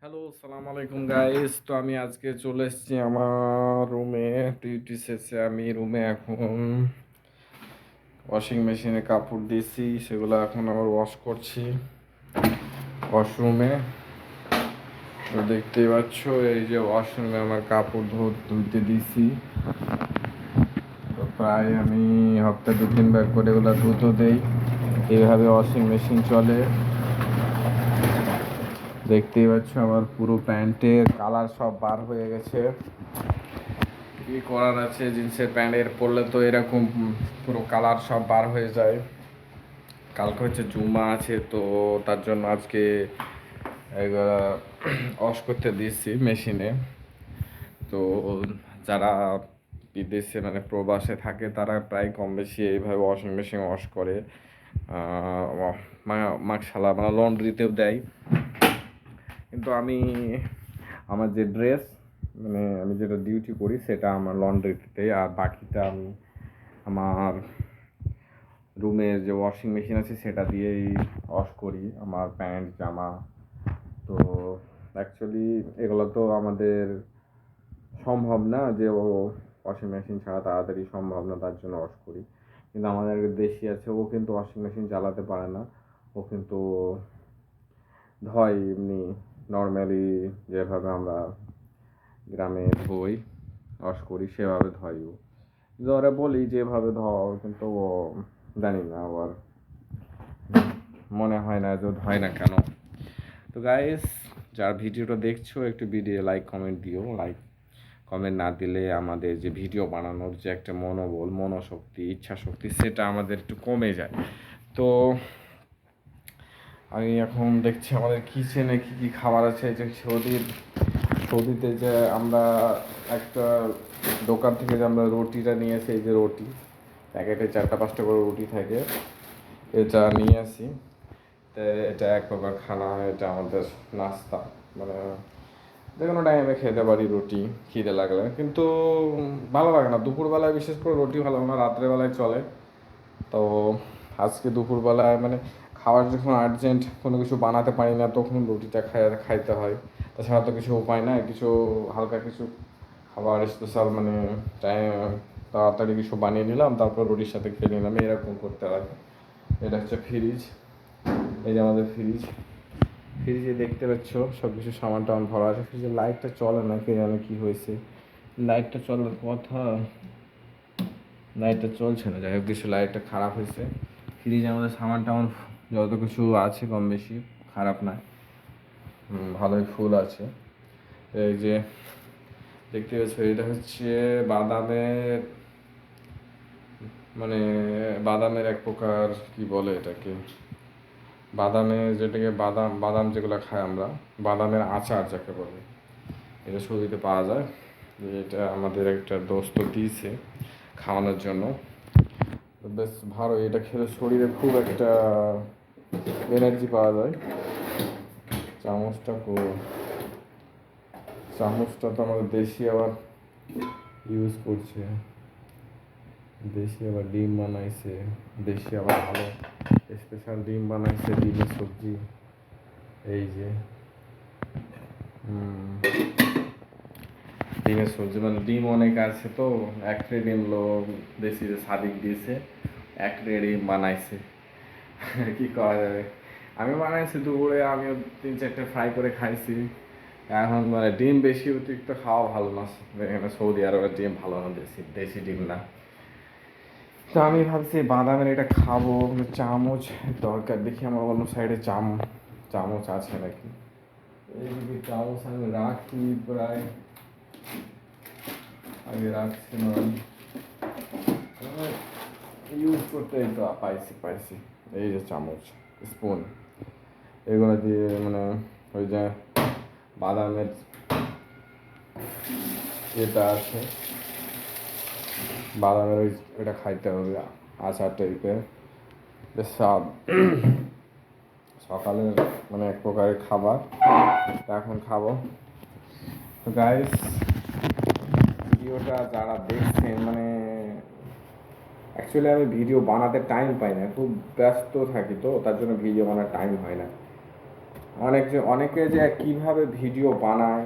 Hello, সালাম আলাইকুম guys. তো আমি আজকে চলে এসেছি আমার রুমে। ডিউটি শেষে আমি রুমে এখন ওয়াশিং মেশিনে কাপড় দিয়েছি, সেগুলো এখন আবার ওয়াশ করছি ওয়াশরুমে। তো দেখতেই পাচ্ছ, এই যে ওয়াশরুমে আমার কাপড় ধুইতে দিয়েছি। তো প্রায় আমি হপ্তাহে 2-3 বার করে এগুলো ধুতে দেই। এইভাবে ওয়াশিং মেশিন চলে। দেখতেই পাচ্ছ আমার পুরো প্যান্টের কালার সব বার হয়ে গেছে। কি করার আছে, জিন্সের প্যান্টের পরলে তো এরকম পুরো কালার সব বার হয়ে যায়। কালকে হচ্ছে জুম্মা আছে, তো তার জন্য আজকে এগুলা ওয়াশ করতে দিয়েছি মেশিনে। তো যারা বিদেশে মানে প্রবাসে থাকে তারা প্রায় কম বেশি এইভাবে ওয়াশিং মেশিন ওয়াশ করে। মাকশালা মানে লন্ড্রিতেও দেয়। কিন্তু আমার যে ড্রেস মানে আমি যেটা ডিউটি করি সেটা আমার লন্ড্রিতে, আর বাকিটা আমি আমার রুমের যে ওয়াশিং মেশিন আছে সেটা দিয়েই ওয়াশ করি আমার প্যান্ট জামা। তো অ্যাকচুয়ালি এগুলো তো আমাদের সম্ভব না যে ওয়াশিং মেশিন ছাড়া তাড়াতাড়ি সম্ভব না, তার জন্য ওয়াশ করি। কিন্তু আমাদের দেশি আছে, ও কিন্তু ওয়াশিং মেশিন চালাতে পারে না। ও কিন্তু ধয় এমনি নর্মালি যেভাবে আমরা গ্রামে ধুই ওয়াশ করি সেভাবে ধয় ও। ধরে বলি যেভাবে ধর, কিন্তু ও জানি না, আবার মনে হয় না যে হয় না কেন। তো গাইস, যারা ভিডিওটা দেখছো একটু ভিডিও লাইক কমেন্ট দিও। লাইক কমেন্ট না দিলে আমাদের যে ভিডিও বানানোর যে একটা মনোবল, মনোশক্তি, ইচ্ছা শক্তি, সেটা আমাদের একটু কমে যায়। তো আমি এখন দেখছি আমাদের কিচেনে কী কী খাবার আছে। এই যে সৌদিতে যে আমরা একটা দোকান থেকে যে আমরা রুটিটা নিয়ে আসি, এই যে রুটি প্যাকেটে 4-5টা করে রুটি থাকে, এটা নিয়ে আসি। তো এটা এক প্রকার খানা, এটা আমাদের নাস্তা, মানে যে কোনো টাইমে খেতে পারি রুটি খিদে লাগলে। কিন্তু ভালো লাগে না দুপুরবেলায়, বিশেষ করে রুটি ভালো লাগে না, রাত্রেবেলায় চলে। তো আজকে দুপুরবেলায় মানে খাওয়ার যখন আর্জেন্ট কোনো কিছু বানাতে পারি না, তখন রুটিটা খাইতে হয়। তাছাড়া তো কিছু উপায় নাই, কিছু হালকা কিছু খাবার স্পেশাল মানে টাইম তাড়াতাড়ি কিছু বানিয়ে নিলাম, তারপর রুটির সাথে খেয়ে নিলাম, এরকম করতে হয়। এটা হচ্ছে ফ্রিজ। এই যে আমাদের ফ্রিজে দেখতে পাচ্ছ সব কিছু সামান টামান ভরা আছে। ফ্রিজের লাইটটা চলে না, কে জানে কী হয়েছে। লাইটটা চলার কথা, লাইটটা চলছে না। যাই হোক, কিছু লাইটটা খারাপ হয়েছে। ফ্রিজে আমাদের সামান টামান যত কিছু আছে কম বেশি খারাপ না, ভালোই ফুল আছে। এই যে দেখতে পাচ্ছ, এটা হচ্ছে বাদামের, মানে বাদামের এক প্রকার, কি বলে এটাকে, বাদামের যেটাকে বাদাম বাদাম যেগুলো খাই আমরা, বাদামের আচার যাকে বলে, এটা সৌদিতে পাওয়া যায়। এটা আমাদের একটা দোস্ত দিয়েছে খাওয়ানোর জন্য। বেশ ভালো, এটা খেলে শরীরে খুব একটা এনার্জি পাওয়া যায়। চামচটা চামচটা তো আমাদের দেশি আবার ইউজ করছে, দেশি আবার ডিম বানাইছে, দেশি আবার ভালো স্পেশাল ডিম বানাইছে, ডিমের সবজি। এই যে ডিমের সবজি মানে ডিম অনেক আছে, তো এক ট্রে ডিম দেশি যে সাদিক দিয়েছে, এক ট্রে ডিম বানাইছে। কি করা যাবে, আমি বানাইছি দুপুরে, আমিও 3-4টে ফ্রাই করে খাইছি। এখন মানে ডিম বেশি অতিরিক্ত খাওয়া ভালো না, এখানে সৌদি আরবের ডিম ভালো না, দেশি দেশি ডিম না। তো আমি ভাবছি বাদামের এটা খাবো, চামচ দরকার, দেখি আমার অন্য সাইডে চামচ আছে নাকি। এইদিকে চামচ আমি রাখি প্রায়, আগে রাখছিলাম, ইউজ করতে এই তো পাইছি। এই যে চামচ, স্পুন, এগুলো দিয়ে মানে ওই যে বাদামের এটা আছে, বাদামের ওইটা খাইতে হবে, আচার টাইপের, বেশ স্বাদ। সকালের মানে এক প্রকারের খাবার, এখন খাবো। তো গাইস, ভিডিওটা যারা দেখছেন, মানে অ্যাকচুয়ালি আমি ভিডিও বানাতে টাইম পাই না, খুব ব্যস্ত থাকি, তো তার জন্য ভিডিও বানার টাইম হয় না। অনেকে যে কিভাবে ভিডিও বানায়,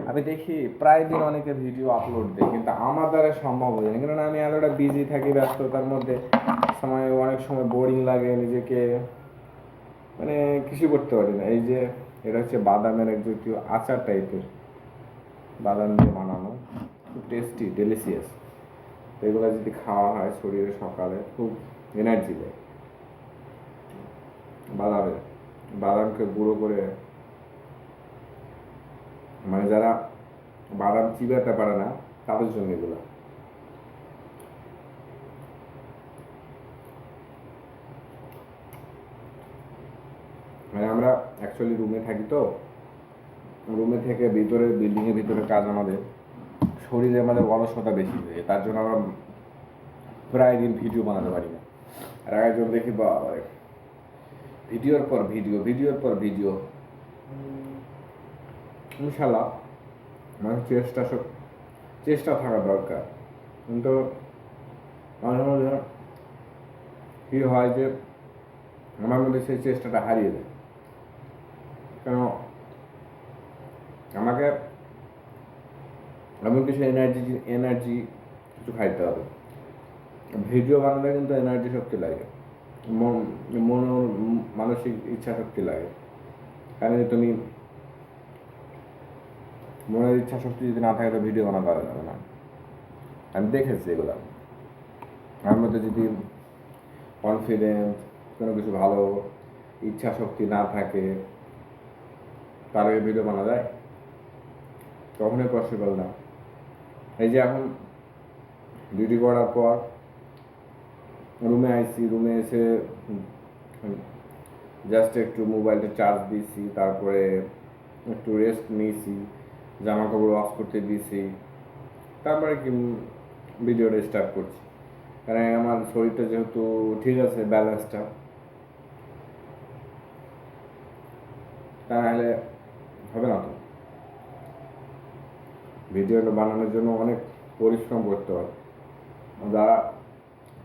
আমি দেখি প্রায় দিন অনেকে ভিডিও আপলোড দেয়, কিন্তু আমার দ্বারা সম্ভব হয় না, কারণ আমি এতটা বিজি থাকি ব্যস্ততার মধ্যে। অনেক সময় বোরিং লাগে নিজেকে, মানে কিছু করতে পারি না। এই যে এটা হচ্ছে বাদামের এক জাতীয় আচার টাইপের, বাদাম দিয়ে বানানো, খুব টেস্টি ডেলিসিয়াস। তো এগুলো যদি খাওয়া হয় শরীরে সকালে খুব এনার্জি দেয়। বাদামের বাদামকে গুঁড়ো করে, মানে যারা বাদাম চিবাতে পারে না তাদের জন্য এগুলো। মানে আমরা অ্যাকচুয়ালি রুমে থাকি, তো রুমে থেকে ভিতরে বিল্ডিংয়ের ভিতরে কাজ, আমাদের শরীরে আমাদের অলসতা বেশি হয়ে যায়, তার জন্য আমরা প্রায় দিন ভিডিও বানাতে পারি না। আর একজন দেখি বাবা, ভিডিওর পর ভিডিও, ভিডিওর পর ভিডিও। ইনশাল্লাহ মানে চেষ্টা থাকা দরকার, কিন্তু মাঝে মাঝে কি হয় যে আমার মধ্যে সেই চেষ্টাটা হারিয়ে যায়। কেন আমাকে এমন কিছু এনার্জি কিছু খাইতে হবে। ভিডিও বানাতে কিন্তু এনার্জি শক্তি লাগে, মানসিক ইচ্ছা শক্তি লাগে। কারণ তুমি মনের ইচ্ছা শক্তি যদি না থাকে তো ভিডিও বানাতে পারা যাবে না। আমি দেখেছি এগুলো। আমার মধ্যে যদি কনফিডেন্স, কোনো কিছু ভালো ইচ্ছা শক্তি না থাকে, তার আগে ভিডিও বানা যায়? কখনোই পসিবল না। এই যে এখন ডিউটি করার পর রুমে আইসি, রুমে এসে জাস্ট একটু মোবাইলটা চার্জ দিয়েছি, তারপরে একটু রেস্ট নিয়েছি, জামা কাপড় ওয়াশ করতে দিয়েছি, তারপরে কি ভিডিওটা স্টার্ট করছি। কারণ আমার শরীরটা যেহেতু ঠিক আছে, ব্যালেন্সটা, তাহলে হবে না তো। ভিডিওটা বানানোর জন্য অনেক পরিশ্রম করতে হয়, যারা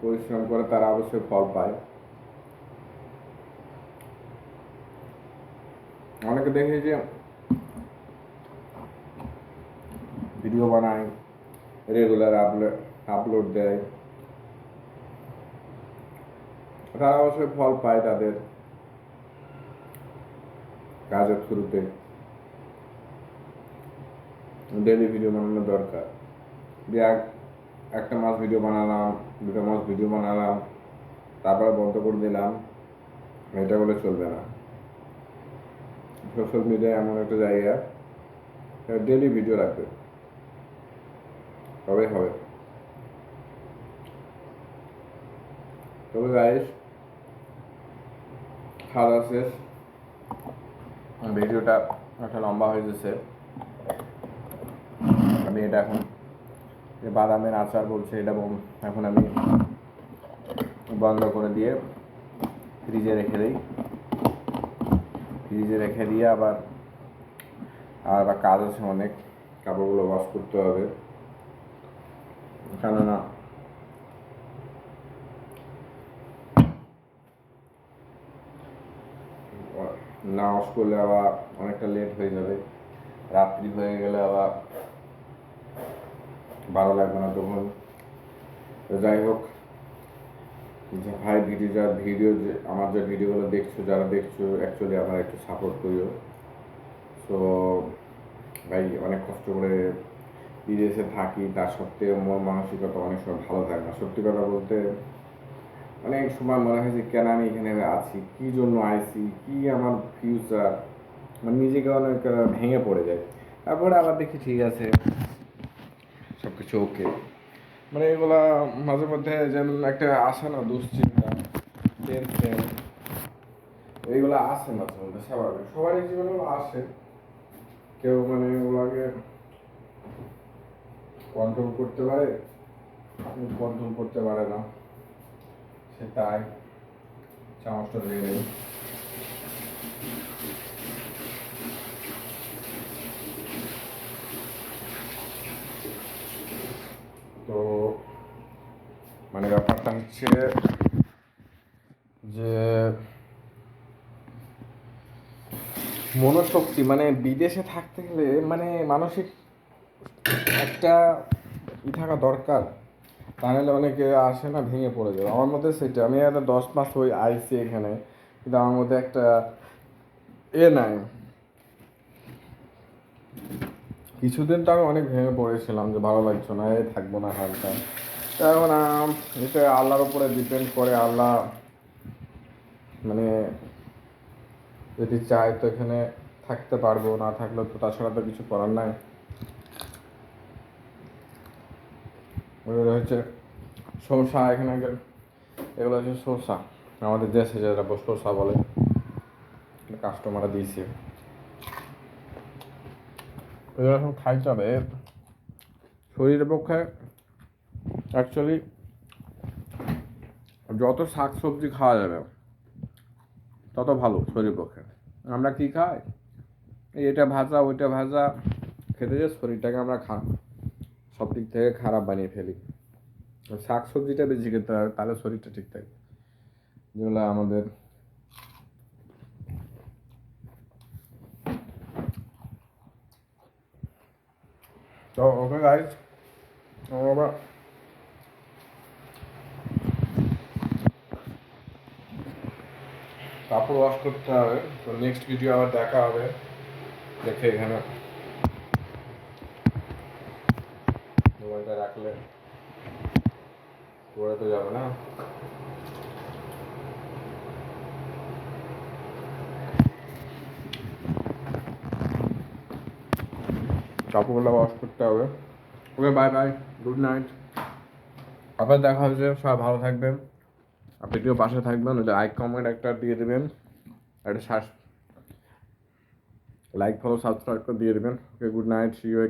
পরিশ্রম করে তারা অবশ্যই ফল পায়। অনেকে দেখে যে ভিডিও বানায়, রেগুলার আপলোড দেয়, তারা অবশ্যই ফল পায় তাদের কাজের থ্রুতে। ডেলি ভিডিও বানানো দরকার। একটা মাস ভিডিও বানালাম, 2 মাস ভিডিও বানালাম, তারপরে বন্ধ করে দিলাম, এটা বলে চলবে না। সোশ্যাল মিডিয়া এমন একটা জায়গা, ডেলি ভিডিও রাখবে, তবে হবে। তবে গাইস, খাওয়া শেষ, ভিডিওটা একটা লম্বা হয়ে যাচ্ছে। আমি এটা এখন যে বাদামের আচার বলছে, এটা এখন আমি বন্ধ করে দিয়ে ফ্রিজে রেখে দিই। ফ্রিজে রেখে দিয়ে আবার কাজ আছে অনেক, কাপড়গুলো ওয়াশ করতে হবে। কেননা না ওয়াশ করলে আবার অনেকটা লেট হয়ে যাবে, রাত্রি হয়ে গেলে আবার ভালো লাগবে না তখন। তো যাই হোক, যে ভাই আমার যে ভিডিওগুলো যারা দেখছো, অ্যাকচুয়ালি আমার একটু সাপোর্ট করিও। তো ভাই, অনেক কষ্ট করে বিদেশে থাকি, তার সত্ত্বেও মন মানসিকতা অনেক সময় ভালো থাকে না। সত্যি কথা বলতে অনেক সময় মনে হয় যে কেন আমি এখানে আছি, কি জন্য আইছি, কি আমার ফিউচার, মানে নিজেকে অনেক ভেঙে পড়ে যায়। তারপরে আবার দেখি ঠিক আছে, সব কিছু ওকে। মানে এগুলা মাঝে মধ্যে যেন একটা আসে না, দুশ্চিন্তা, টেনশন, এইগুলো আসে মাঝে মধ্যে, স্বাভাবিক, সবারই জীবনে আসে। কেউ মানে ওগুলাকে কন্ট্রোল করতে পারে, কন্ট্রোল করতে পারে না, সে তাই চামচটা দিয়ে নেই। তো মানে ব্যাপারটা হচ্ছে যে মনোশক্তি মানে বিদেশে থাকতে গেলে মানে মানসিক একটা থাকা দরকার, তা নাহলে অনেকে আসে না ভেঙে পড়ে যাবে। আমার মধ্যে সেটা, আমি একটা 10 মাস ওই আইসি এখানে, কিন্তু আমার মধ্যে একটা নাই। কিছুদিন তো আমি অনেক ভেঙে পড়েছিলাম যে ভালো লাগছে না, থাকবো না হালকা। এখন এটা আল্লাহর উপরে ডিপেন্ড করে। আল্লাহ মানে যদি চায় তো এখানে থাকতে পারবো, না থাকলেও তো তাছাড়া তো কিছু করার নাই। ওগুলো হচ্ছে শসা, এখানে এগুলো হচ্ছে শসা, আমাদের দেশে যারা শসা বলে, কাস্টমাররা দিয়েছে, এগুলো এখন খাইতে হবে। শরীরের পক্ষে অ্যাকচুয়ালি যত শাক সবজি খাওয়া যাবে তত ভালো শরীরের পক্ষে। আমরা কি খাই, এটা ভাজা ওইটা ভাজা খেতে যে শরীরটাকে আমরা সব দিক থেকে খারাপ বানিয়ে ফেলি। শাক সবজিটা বেশি খেতে হবে, তাহলে শরীরটা ঠিক থাকে। যেগুলো আমাদের তো ওকে গাইজ, আমরা কাপড় ওয়াশ করতে হবে। তো নেক্সট ভিডিও আবার দেখা হবে। দেখে এখানে মোবাইলটা রাখলে পড়ে তো যাবে না। কাপড়গুলো ওয়াশ করতে হবে। Okay bye bye, good night. আবার দেখা হচ্ছে, সবাই ভালো থাকবেন। আপনি কেউ পাশে থাকবেন, ওই লাইক কমেন্ট একটা দিয়ে দেবেন, একটা লাইক ফলো সাবস্ক্রাইব করে দিয়ে দেবেন। Okay good night, see you.